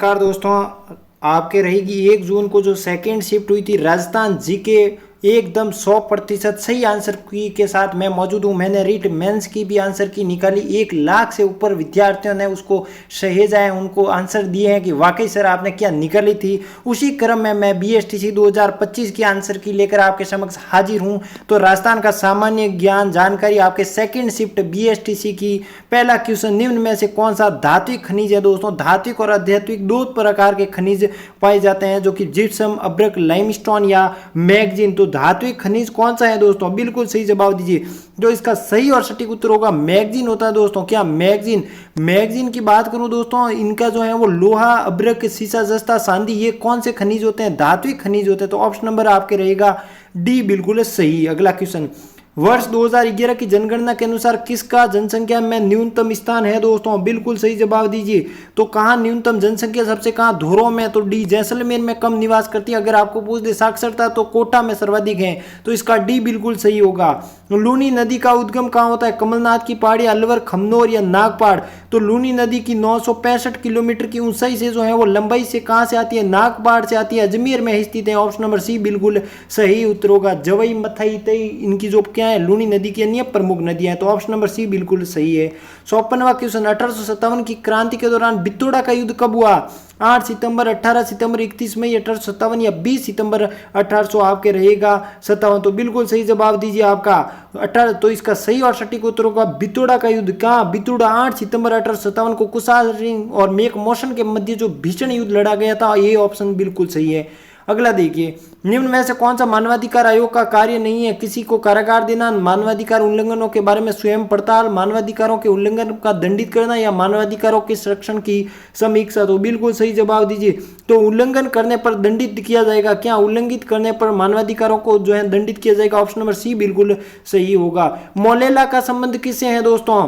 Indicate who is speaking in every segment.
Speaker 1: नमस्कार दोस्तों। आपके रहेगी 1 जून को जो सेकेंड शिफ्ट हुई थी राजस्थान जीके एकदम 100% सही आंसर की के साथ मैं मौजूद हूँ। मैंने रीट मेंस की भी आंसर की निकाली। 1 लाख से ऊपर विद्यार्थियों ने उसको सहेजा है, उनको आंसर दिए हैं कि वाकई सर आपने क्या निकाली थी। उसी क्रम में मैं बीएसटीसी 2025 की आंसर की लेकर आपके समक्ष हाजिर हूँ। तो राजस्थान का सामान्य ज्ञान जानकारी आपके सेकेंड शिफ्ट बीएसटीसी की पहला क्वेश्चन, निम्न में से कौन सा धात्विक खनिज है दोस्तों। धात्विक और अधात्विक दो प्रकार के खनिज पाए जाते हैं जो कि जिप्सम, अब्रक, लाइमस्टोन या मैग्नीज। तो धात्विक खनिज कौन सा है दोस्तों, बिल्कुल सही जवाब दीजिए। जो इसका सही और सटीक उत्तर होगा मैग्नीज होता है दोस्तों। क्या मैग्नीज की बात करूं दोस्तों, इनका जो है वो लोहा, अब्रक, सीसा, जस्ता, चांदी, ये कौन से खनिज होते हैं, धात्विक खनिज होते हैं। तो ऑप्शन नंबर आपके रहेगा डी, बिल्कुल सही। अगला क्वेश्चन, वर्ष 2011 की जनगणना के अनुसार किसका जनसंख्या में न्यूनतम स्थान है दोस्तों, बिल्कुल सही जवाब दीजिए। तो कहाँ न्यूनतम जनसंख्या सबसे कहाँ, धोरों में। तो डी, जैसलमेर में कम निवास करती है। अगर आपको पूछ दे साक्षरता तो कोटा में सर्वाधिक है, तो इसका डी बिल्कुल सही होगा। लूनी नदी का उद्गम कहाँ होता है, कमलनाथ की पहाड़ी, अलवर, खमनोर या नागपाड़। तो लूनी नदी की 965 किलोमीटर की ऊंचाई से जो है वो लंबाई से कहाँ से आती है, नागपाड़ से आती है, अजमेर में स्थित है। ऑप्शन नंबर सी बिल्कुल सही उत्तर होगा। जवई, मथई, तई, इनकी जो क्या है लूनी नदी की अन्य प्रमुख नदियां हैं। तो ऑप्शन नंबर सी बिल्कुल सही है। 54वां क्वेश्चन, 1857 की क्रांति के दौरान बितौड़ा का युद्ध कब हुआ, 8 सितंबर, 18 सितंबर, 31 मई 1857 या 20 सितंबर 1800 आपके रहेगा 57। तो बिल्कुल सही जवाब दीजिए आपका 18। तो इसका सही और सटीक उत्तर होगा बितौड़ा का युद्ध। कहाँ, बितौड़ा 8 सितंबर 1857 को कुसाल सिंह और मेक मोशन के मध्य जो भीषण युद्ध लड़ा गया था, ये ऑप्शन बिल्कुल सही है। अगला देखिए, निम्न में से कौन सा मानवाधिकार आयोग का कार्य नहीं है, किसी को कारागार देना, मानवाधिकार उल्लंघनों के बारे में स्वयं पड़ताल, मानवाधिकारों के उल्लंघन का दंडित करना या मानवाधिकारों के संरक्षण की समीक्षा। तो बिल्कुल सही जवाब दीजिए। तो उल्लंघन करने पर दंडित किया जाएगा, क्या उल्लंघित करने पर मानवाधिकारों को जो है दंडित किया जाएगा। ऑप्शन नंबर सी बिल्कुल सही होगा। मोलेला का संबंध किससे है दोस्तों,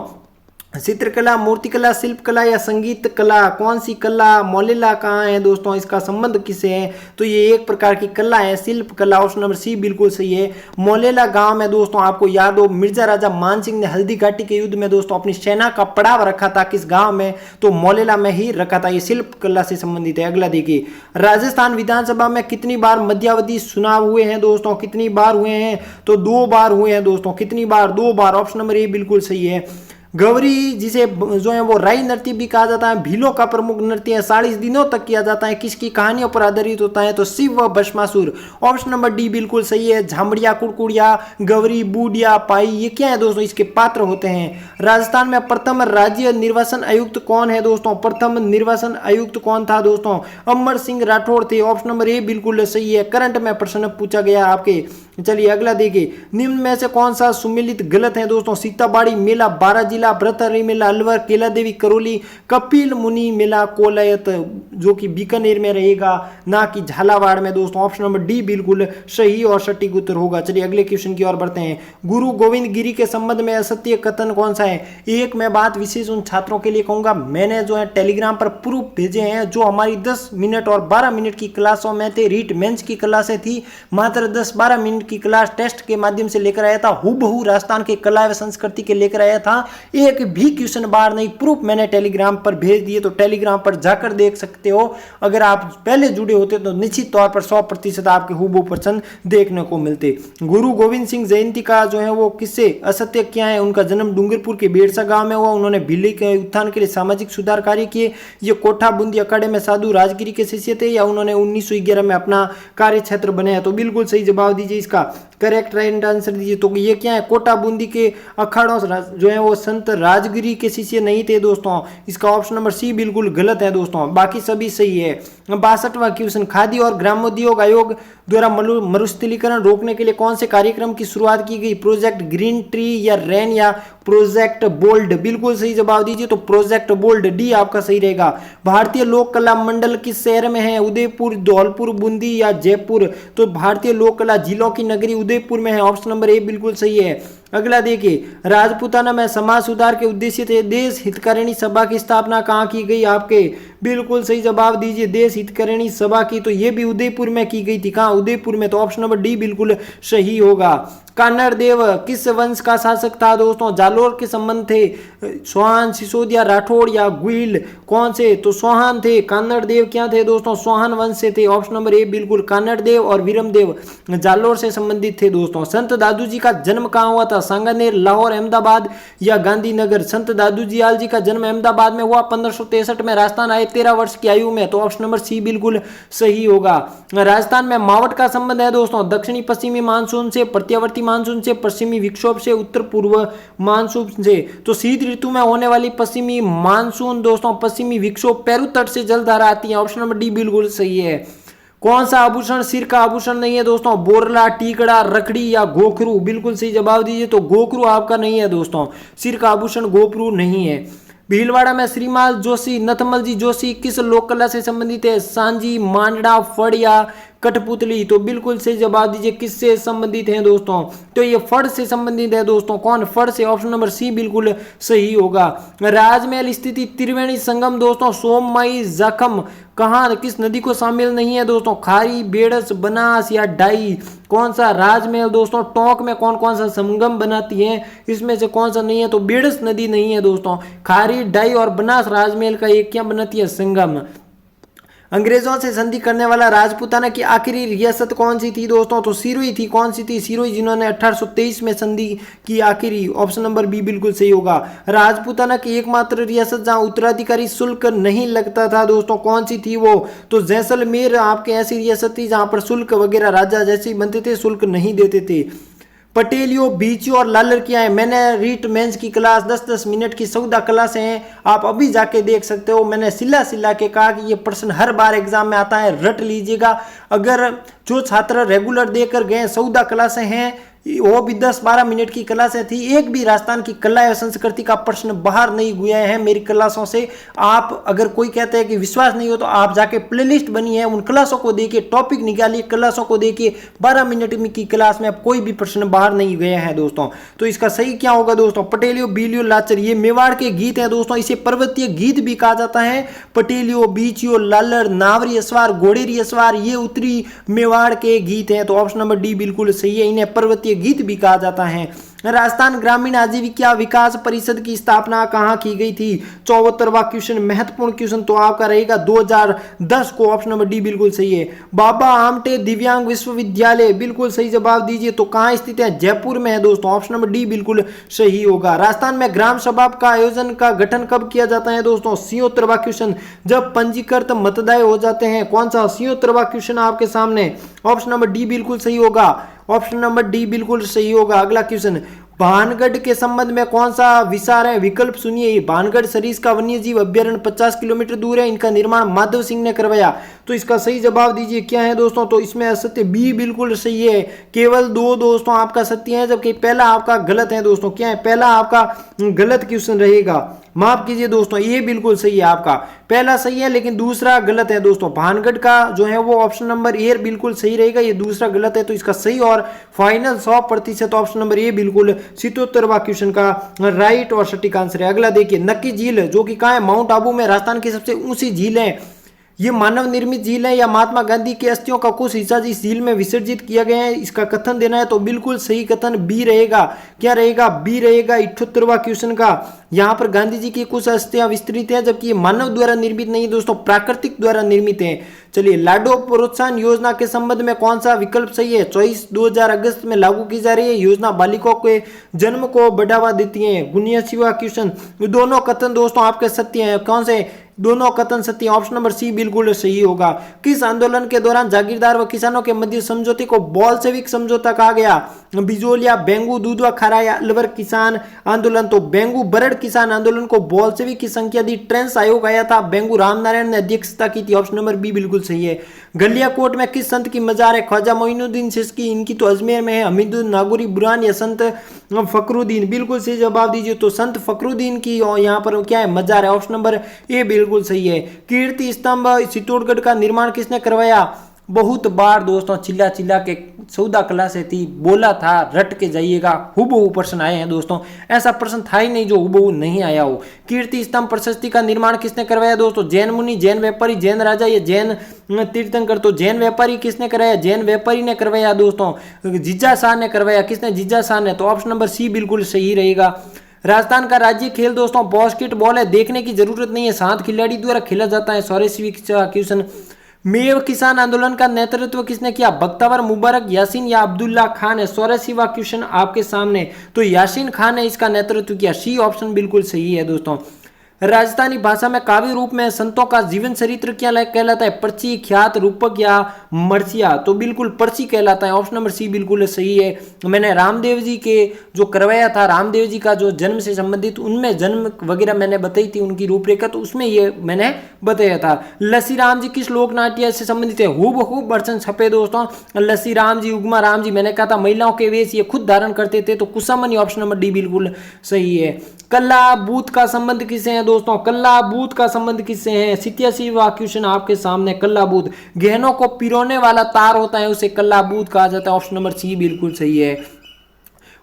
Speaker 1: चित्रकला, मूर्तिकला, शिल्पकला या संगीत कला, कौन सी कला, मोलेला कहाँ है दोस्तों, इसका संबंध किससे है। तो ये एक प्रकार की कला है, शिल्प कला। ऑप्शन नंबर सी बिल्कुल सही है। मोलेला गांव में दोस्तों आपको याद हो मिर्जा राजा मानसिंह ने हल्दी घाटी के युद्ध में दोस्तों अपनी सेना का पड़ाव रखा था किस गांव में, तो मोलेला में ही रखा था। ये शिल्प कला से संबंधित है। अगला देखिए, राजस्थान विधानसभा में कितनी बार मध्यावधि चुनाव हुए हैं दोस्तों, कितनी बार हुए हैं, तो 2 बार हुए हैं दोस्तों। कितनी बार, 2 बार। ऑप्शन नंबर ए बिल्कुल सही है। गौरी जिसे जो है वो राई नृत्य भी कहा जाता है, भीलों का प्रमुख नृत्य है, 40 दिनों तक किया जाता है, किसकी कहानियों पर आधारित होता है, तो शिव व भस्मासुर। ऑप्शन नंबर डी बिल्कुल सही है। झामड़िया, कुड़कुड़िया, गौरी, बूढ़िया, पाई, ये क्या है दोस्तों, इसके पात्र होते हैं। राजस्थान में प्रथम राज्य निर्वाचन आयुक्त कौन है दोस्तों, प्रथम निर्वाचन आयुक्त कौन था दोस्तों, अमर सिंह राठौड़ थे। ऑप्शन नंबर ए बिल्कुल सही है। करंट में प्रश्न पूछा गया आपके। चलिए अगला देखिए, निम्न में से कौन सा सुमेलित गलत है दोस्तों, सीताबाड़ी मेला, 12 जिला, भ्रतहरि मेला, अलवर, केला देवी, करौली, कपिल मुनि मेला, कोलायत, जो कि बीकानेर में रहेगा, ना कि झालावाड़ में दोस्तों। ऑप्शन नंबर डी बिल्कुल सही और सटीक उत्तर होगा। चलिए अगले क्वेश्चन की ओर बढ़ते हैं। गुरु गोविंद गिरी के संबंध में असत्य कथन कौन सा है। एक मैं बात विशेष उन छात्रों के लिए कहूंगा, मैंने जो है टेलीग्राम पर प्रूफ भेजे हैं जो हमारी 10 मिनट और 12 मिनट की क्लासों में थे। रीट मेंस की क्लासें थी, मात्र 10-12 मिनट की क्लास टेस्ट के माध्यम से लेकर आया था, हूबहू राजस्थान के कला एवं संस्कृति के लेकर आया था। एक भी क्वेश्चन बार नहीं, प्रूफ मैंने टेलीग्राम पर भेज दिए, तो टेलीग्राम पर जाकर देख सकते हो। अगर आप पहले जुड़े होते तो निश्चित तौर पर 100% आपके हूबहू प्रश्न देखने को मिलते। गुरु गोविंद सिंह जयंती का जो है वो किससे असत्य क्या है, उनका जन्म डूंगरपुर के बेड़सा गांव में हुआ। उन्होंने भिल्ली के उत्थान के लिए सामाजिक सुधार कार्य किए। ये कोठा बूंदी अखाड़े में साधु राजगिरी के शिष्य थे, या उन्होंने 1911 में अपना कार्य क्षेत्र बनाया। तो बिल्कुल सही जवाब दीजिए, इसका करेक्ट राइट आंसर दीजिए। तो ये क्या है, कोटा बूंदी के अखाड़ों जो है वो संत राजगिरी के शिष्य नहीं थे दोस्तों। इसका ऑप्शन नंबर सी बिल्कुल गलत है दोस्तों, बाकी सभी सही है। 62वां क्वेश्चन, खादी और ग्रामोद्योग आयोग द्वारा मरुस्थलीकरण रोकने के लिए कौन से कार्यक्रम की शुरुआत की गई, प्रोजेक्ट ग्रीन ट्री या रेन या प्रोजेक्ट बोल्ड। बिल्कुल सही जवाब दीजिए, तो प्रोजेक्ट बोल्ड, डी आपका सही रहेगा। भारतीय लोक कला मंडल किस शहर में है, उदयपुर, धौलपुर, बूंदी या जयपुर। तो भारतीय लोक कला जिलों की नगरी उदयपुर में है। ऑप्शन नंबर ए बिल्कुल सही है। अगला देखिए, राजपूताना में समाज सुधार के उद्देश्य से देश हितकारिणी सभा की स्थापना कहाँ की गई आपके, बिल्कुल सही जवाब दीजिए, देश हितकारिणी सभा की, तो ये भी उदयपुर में की गई थी। कहाँ, उदयपुर में। तो ऑप्शन नंबर डी बिल्कुल सही होगा। कान्हड़ देव किस वंश का शासक था दोस्तों? जालोर के संबंध थे। चौहान, सिसोदिया, राठौड़ या गुइल, कौन से? तो चौहान थे। कान्हड़ देव क्या थे दोस्तों? चौहान वंश से थे। ऑप्शन नंबर ए बिल्कुल। कान्हड़ देव और वीरम देव जालोर से संबंधित थे दोस्तों। संत दादू जी का जन्म कहाँ हुआ था? सांगानेर, लाहौर, अहमदाबाद या गांधीनगर? संत दादू दयाल जी का जन्म अहमदाबाद में हुआ। 1563 में राजस्थान आए 13 वर्ष की आयु में। तो ऑप्शन नंबर सी बिल्कुल सही होगा। राजस्थान में मावट का संबंध है दोस्तों दक्षिणी पश्चिमी मानसून से, प्रत्यावर्ती मानसून से, पश्चिमी विक्षोभ से, उत्तर पूर्व मानसून से। तो शीत ऋतु में होने वाली पश्चिमी मानसून दोस्तों पश्चिमी विक्षोभ पेरू तट से जलधारा आती है। ऑप्शन नंबर डी बिल्कुल सही है। कौन सा आभूषण सिर का आभूषण नहीं है दोस्तों? बोरला, टीकड़ा, रखड़ी या गोखरू? बिल्कुल सही जवाब दीजिए। तो गोखरू आपका नहीं है दोस्तों, सिर का आभूषण गोखरू नहीं है। भीलवाड़ा में श्रीमाल जोशी, नथमल जी जोशी किस लोक कला से संबंधित है? सांजी, मांडा, फड़ या कठपुतली? तो बिल्कुल सही जवाब दीजिए किससे संबंधित है दोस्तों? तो ये फड़ से संबंधित है दोस्तों। कौन? फड़ से। ऑप्शन नंबर सी बिल्कुल सही होगा। राजमहल स्थिति त्रिवेणी संगम दोस्तों सोममाई जखम कहाँ किस नदी को शामिल नहीं है दोस्तों? खारी, बेड़स, बनास या डाई? कौन सा? राजमहल दोस्तों टोंक में कौन कौन सा संगम बनाती है, इसमें से कौन सा नहीं है? तो बेड़स नदी नहीं है दोस्तों। खारी, डाई और बनास राजमहल का एक क्या बनाती है? संगम। अंग्रेजों से संधि करने वाला राजपूताना की आखिरी रियासत कौन सी थी दोस्तों? तो सिरोही थी। कौन सी थी? सिरोही, जिन्होंने 1823 में संधि की आखिरी। ऑप्शन नंबर बी बिल्कुल सही होगा। राजपूताना की एकमात्र रियासत जहां उत्तराधिकारी शुल्क नहीं लगता था दोस्तों कौन सी थी वो? तो जैसलमेर आपके ऐसी रियासत थी जहां पर शुल्क वगैरह राजा जैसे ही बनते थे शुल्क नहीं देते थे। पटेलियो, बीचियो और लालर क्या है? मैंने रीट मेंस की क्लास 10-10 मिनट की सौदा क्लास हैं, आप अभी जाके देख सकते हो। मैंने सिला के कहा कि ये प्रश्न हर बार एग्जाम में आता है, रट लीजिएगा। अगर जो छात्र रेगुलर देकर गए, सौदा क्लासें हैं, वो भी 10-12 मिनट की क्लासें थी, एक भी राजस्थान की कला एवं संस्कृति का प्रश्न बाहर नहीं हुए हैं मेरी क्लासों से। आप अगर कोई कहते हैं कि विश्वास नहीं हो तो आप जाके प्लेलिस्ट बनी है उन क्लासों को देखिए, टॉपिक निकालिए, क्लासों को देखिए। 12 मिनट की क्लास में कोई भी प्रश्न बाहर नहीं गए हैं दोस्तों। तो इसका सही क्या होगा दोस्तों? पटेलियो, बीलियो, लाचर, ये मेवाड़ के गीत हैं दोस्तों। इसे पर्वतीय गीत भी कहा जाता है। पटेलियो, बीचियो, लालर, नावरी असवार, घोड़ेरी असवार, ये उत्तरी मेवाड़ के गीत हैं। तो ऑप्शन नंबर डी बिल्कुल सही है। इन्हें पर्वतीय गीत भी कहा जाता है। राजस्थान ग्रामीण आजीविका विकास परिषद की स्थापना कहाँ की गई थी? 74वां क्वेश्चन, महत्वपूर्ण क्वेश्चन तो आपका रहेगा 2010 को। ऑप्शन नंबर डी बिल्कुल सही है। बाबा आमटे दिव्यांग विश्वविद्यालय, बिल्कुल सही जवाब दीजिए। तो कहाँ स्थित है? जयपुर में है दोस्तों। ऑप्शन नंबर डी बिल्कुल सही होगा। राजस्थान में ग्राम सभा का आयोजन का गठन कब किया जाता है दोस्तों? 76वां क्वेश्चन, जब पंजीकृत मतदाय हो जाते हैं। कौन सा? 76वां क्वेश्चन आपके सामने। ऑप्शन नंबर डी बिल्कुल सही होगा। ऑप्शन नंबर डी बिल्कुल सही होगा। अगला क्वेश्चन, भानगढ़ के संबंध में कौन सा विचार है? विकल्प सुनिए। भानगढ़ सरीस का वन्य जीव अभ्यारण्य 50 किलोमीटर दूर है, इनका निर्माण माधव सिंह ने करवाया। तो इसका सही जवाब दीजिए क्या है दोस्तों? तो इसमें असत्य बी बिल्कुल सही है। केवल 2 दोस्तों आपका सत्य है, जबकि पहला आपका गलत है दोस्तों। क्या है? पहला आपका गलत क्वेश्चन रहेगा। माफ कीजिए दोस्तों, ये बिल्कुल सही है आपका। पहला सही है लेकिन दूसरा गलत है दोस्तों। भानगढ़ का जो है वो ऑप्शन नंबर ए बिल्कुल सही रहेगा, ये दूसरा गलत है। तो इसका सही और फाइनल 100% ऑप्शन नंबर ए बिल्कुल 77वां क्वेश्चन का राइट और सटीक आंसर है। अगला देखिए, नक्की झील जो कि कहाँ है? माउंट आबू में, राजस्थान की सबसे ऊंची झील है। ये मानव निर्मित झील है या महात्मा गांधी की अस्थियों का कुछ हिस्सा इस झील में विसर्जित किया गया है, इसका कथन देना है। तो बिल्कुल सही कथन बी रहेगा। क्या रहेगा? बी रहेगा 78वां क्वेश्चन का। यहाँ पर गांधी जी की कुछ अस्थियां विस्तृत है, जबकि ये मानव द्वारा निर्मित नहीं दोस्तों, प्राकृतिक द्वारा निर्मित है। चलिए, लाडो प्रोत्साहन योजना के संबंध में कौन सा विकल्प सही है? 24 अगस्त में लागू की जा रही है। योजना बालिकाओं के जन्म को बढ़ावा देती है। 79वां क्वेश्चन, दोनों कथन दोस्तों आपके सत्य हैं। कौन से? दोनों कथन सत्य। ऑप्शन नंबर सी बिल्कुल सही होगा। किस आंदोलन के दौरान जागीरदार व किसानों के मध्य समझौते को बोल्शेविक समझौता कहा गया? बिजोलिया, बेंगू, दूधवा खारा या अलवर किसान आंदोलन? तो बेंगू बरड़ किसान आंदोलन को बोल्शेविक की संख्या दी। ट्रेंस आयोग आया था, बेंगू रामनारायण ने अध्यक्षता की थी। ऑप्शन नंबर बी बिल्कुल सही है। गलियाकोट में किस संत की मजार है? ख्वाजा मोइनुद्दीन चिश्ती, इनकी तो अजमेर में है। हमीदुद्दीन नागौरी बुरहान या संत फखरुद्दीन? बिल्कुल सही जवाब दीजिए। तो संत फखरुद्दीन की यहाँ पर क्या है? मजार है। ऑप्शन नंबर ए बिल्कुल सही है। कीर्ति स्तंभ चित्तौड़गढ़ का निर्माण किसने करवाया? बहुत बार दोस्तों चिल्ला चिल्ला के 14 क्लास थी बोला था रट के जाइएगा, हुबहू प्रश्न आए हैं दोस्तों। ऐसा प्रश्न था ही नहीं जो हुबहू नहीं आया हो। कीर्ति स्तंभ प्रशस्ति का निर्माण किसने करवाया दोस्तों? जैन मुनि, जैन व्यापारी, जैन राजा या जैन तीर्थंकर? तो जैन व्यापारी किसने कराया? जैन व्यापारी ने करवाया दोस्तों। जीजा शाह ने करवाया। किसने? जीजा शाह ने। तो ऑप्शन नंबर सी बिल्कुल सही रहेगा। राजस्थान का राज्य खेल दोस्तों बास्केटबॉल है। देखने की जरूरत नहीं है, 7 खिलाड़ी द्वारा खेला जाता है। 84वां क्वेश्चन, मेव किसान आंदोलन का नेतृत्व किसने किया? बख्तावर, मुबारक, यासीन या अब्दुल्ला खान है। 84वां क्वेश्चन आपके सामने, तो यासीन खान ने इसका नेतृत्व किया। सी ऑप्शन बिल्कुल सही है दोस्तों। राजस्थानी भाषा में काव्य रूप में संतों का जीवन चरित्र क्या कहलाता है? पर्ची, ख्यात, रूपक या मर्सिया? तो बिल्कुल पर्ची कहलाता है। ऑप्शन नंबर सी बिल्कुल सही है। मैंने रामदेव जी के जो करवाया था, रामदेव जी का जो जन्म से संबंधित, उनमें जन्म वगैरह मैंने बताई थी, उनकी रूपरेखा, तो उसमें ये मैंने बताया था। लस्सी राम जी किस लोक नाट्य से संबंधित है? हूबहू वर्षन छपे दोस्तों। लस्सी राम जी, उगमा राम जी, मैंने कहा था महिलाओं के वेश ये खुद धारण करते थे, तो कुसमनी ऑप्शन नंबर डी बिल्कुल सही है। कल्ला बूथ का संबंध किससे है दोस्तों? कल्ला बूथ का संबंध किससे है? 87वां क्वेश्चन आपके सामने। कल्ला बूथ गहनों को पिरोने वाला तार होता है, उसे कल्ला बूथ कहा जाता है। ऑप्शन नंबर सी बिल्कुल सही है।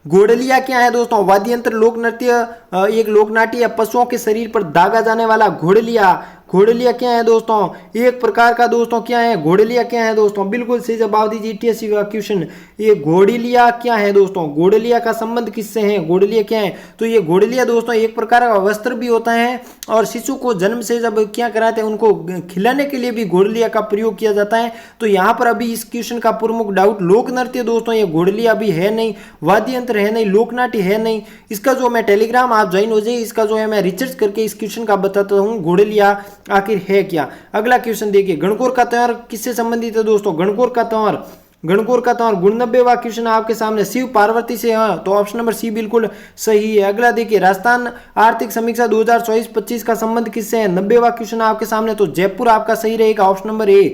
Speaker 1: घोड़लिया क्या है दोस्तों? वाद्य यंत्र, लोक नृत्य, एक लोक नाट्य या पशुओं के शरीर पर दागा जाने वाला घोड़लिया। घोड़लिया क्या है दोस्तों? एक प्रकार का दोस्तों क्या है? घोड़लिया क्या है दोस्तों? बिल्कुल सही जवाब दीजिए। 88वां क्वेश्चन, ये घोड़लिया क्या है दोस्तों? घोड़लिया का संबंध किससे है? घोड़लिया क्या है? तो ये घोड़लिया दोस्तों एक प्रकार का वस्त्र भी होता है, और शिशु को जन्म से जब क्या कराते हैं उनको खिलाने के लिए भी घोड़लिया का प्रयोग किया जाता है। तो यहाँ पर अभी इस क्वेश्चन का प्रमुख डाउट, लोक नृत्य दोस्तों ये घोड़लिया भी है नहीं, वाद्य यंत्र है नहीं, लोक नाट्य है नहीं। इसका जो मैं टेलीग्राम आप ज्वाइन हो जाइए, इसका जो है मैं रिसर्च करके इस क्वेश्चन का बताता हूँ घोड़लिया आखिर है क्या। अगला क्वेश्चन देखिए, गणगौर का त्योहार किससे संबंधित है दोस्तों? गणगौर का त्योहार, गणगौर का त्योहार 99वां क्वेश्चन आपके सामने, शिव पार्वती से है, तो ऑप्शन नंबर सी बिल्कुल सही है। अगला देखिए, राजस्थान आर्थिक समीक्षा 2024-25 का संबंध किससे है? 90वां क्वेश्चन आपके सामने, तो जयपुर आपका सही रहेगा। Option number A.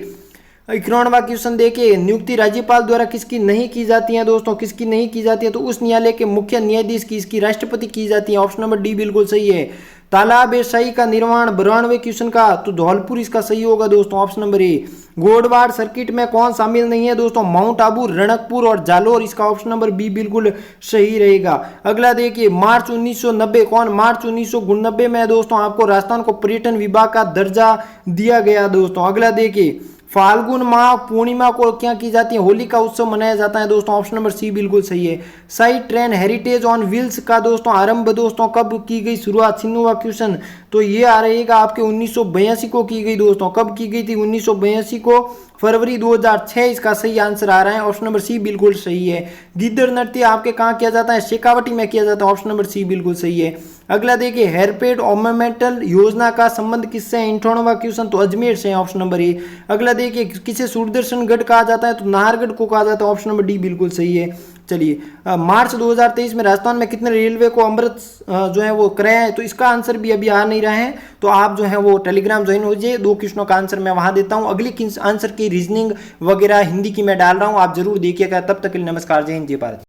Speaker 1: 91वां क्वेश्चन देखिए, नियुक्ति राज्यपाल द्वारा किसकी नहीं की जाती है दोस्तों? किसकी नहीं की जाती है? तो उस न्यायालय के मुख्य न्यायाधीश की, इसकी राष्ट्रपति की जाती है। ऑप्शन नंबर डी बिल्कुल सही है। तालाब ए शाही का निर्माण 92वें क्वेश्चन का, तो धौलपुर इसका सही होगा दोस्तों। Option number A. Godwar circuit में कौन शामिल नहीं है दोस्तों? माउंट आबू, रणकपुर और जालोर, इसका ऑप्शन नंबर बी बिल्कुल सही रहेगा। अगला देखिए, मार्च 1990 कौन? मार्च 1990 में दोस्तों आपको राजस्थान को पर्यटन विभाग का दर्जा दिया गया दोस्तों। अगला देखिए, फाल्गुन माह पूर्णिमा को क्या की जाती है? होली का उत्सव मनाया जाता है दोस्तों। ऑप्शन नंबर सी बिल्कुल सही है। Side train heritage on wheels का दोस्तों आरंभ दोस्तों कब की गई शुरुआत? 96वां क्वेश्चन, तो ये आ रहेगा आपके 1982 को की गई दोस्तों। कब की गई थी? 1982 को, फरवरी 2006 इसका सही आंसर आ रहा है। ऑप्शन नंबर सी बिल्कुल सही है। गिद्दड़ नृत्य आपके कहाँ किया जाता है? शेखावटी में किया जाता है। ऑप्शन नंबर सी बिल्कुल सही है। अगला देखिए, हेरपेड ऑर्नामेंटल योजना का संबंध किससे है? 58वां क्वेश्चन, तो अजमेर से है। ऑप्शन नंबर ए। अगला देखिए, किसे सूरदर्शन गढ़ कहा जाता है? तो नाहरगढ़ को कहा जाता है। ऑप्शन नंबर डी बिल्कुल सही है। चलिए, मार्च 2023 में राजस्थान में कितने रेलवे को अमृत जो है वो कराया है? तो इसका आंसर भी अभी आ नहीं रहा है, तो आप जो है वो टेलीग्राम ज्वाइन हो जाइए। 2 क्वेश्चनों का आंसर मैं वहां देता हूं। अगली आंसर की रीजनिंग वगैरह हिंदी की मैं डाल रहा हूं, आप जरूर देखिएगा। तब तक के लिए नमस्कार, जय हिंद, जय भारत।